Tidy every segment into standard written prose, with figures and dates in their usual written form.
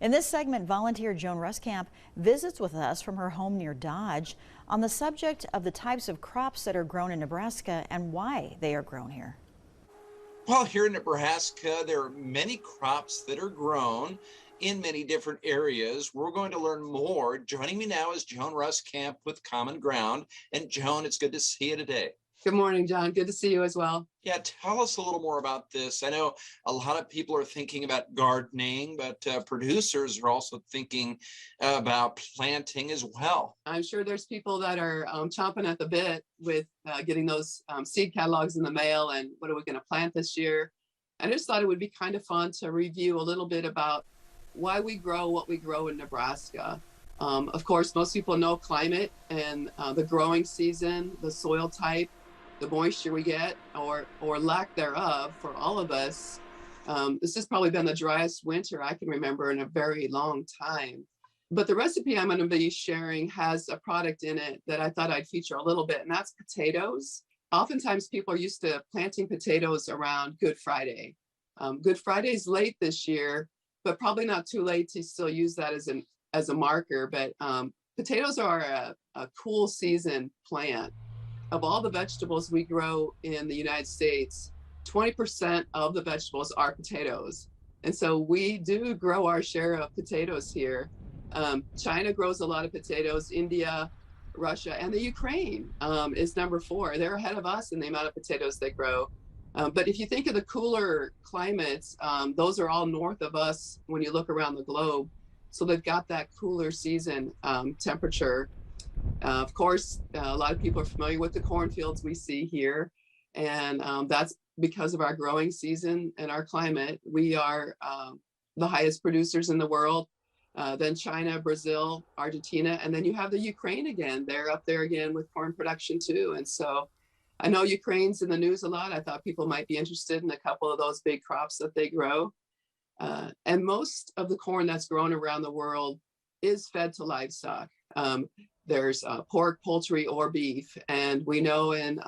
In this segment, volunteer Joan Ruskamp visits with us from her home near Dodge on the subject of the types of crops that are grown in Nebraska and why they are grown here. Well, here in Nebraska, there are many crops that are grown in many different areas. We're going to learn more. Joining me now is Joan Ruskamp with CommonGround. And Joan, it's good to see you today. Good morning, John. Good to see you as well. Yeah, tell us a little more about this. I know a lot of people are thinking about gardening, but producers are also thinking about planting as well. I'm sure there's people that are chomping at the bit with getting those seed catalogs in the mail and what are we going to plant this year. I just thought it would be kind of fun to review a little bit about why we grow what we grow in Nebraska. Of course, most people know climate and the growing season, the soil type, the moisture we get or lack thereof for all of us. This has probably been the driest winter I can remember in a very long time. But the recipe I'm going to be sharing has a product in it that I thought I'd feature a little bit, and that's potatoes. Oftentimes people are used to planting potatoes around Good Friday. Good Friday's late this year, but probably not too late to still use that as a marker. But potatoes are a cool season plant. Of all the vegetables we grow in the United States, 20% of the vegetables are potatoes. And so we do grow our share of potatoes here. China grows a lot of potatoes, India, Russia, and the Ukraine is number 4. They're ahead of us in the amount of potatoes they grow. But if you think of the cooler climates, those are all north of us when you look around the globe. So they've got that cooler season temperature. Of course, a lot of people are familiar with the cornfields we see here, and that's because of our growing season and our climate. We are the highest producers in the world, then China, Brazil, Argentina, and then you have the Ukraine again. They're up there again with corn production too. And so I know Ukraine's in the news a lot. I thought people might be interested in a couple of those big crops that they grow. And most of the corn that's grown around the world is fed to livestock. There's pork, poultry, or beef. And we know in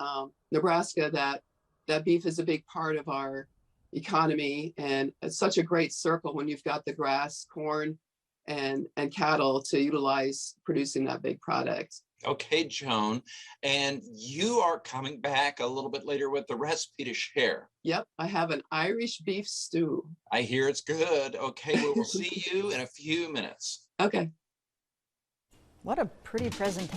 Nebraska that beef is a big part of our economy. And it's such a great circle when you've got the grass, corn, and cattle to utilize producing that big product. Okay, Joan, and you are coming back a little bit later with the recipe to share. Yep, I have an Irish beef stew. I hear it's good. Okay, we will see you in a few minutes. Okay. What a pretty presentation.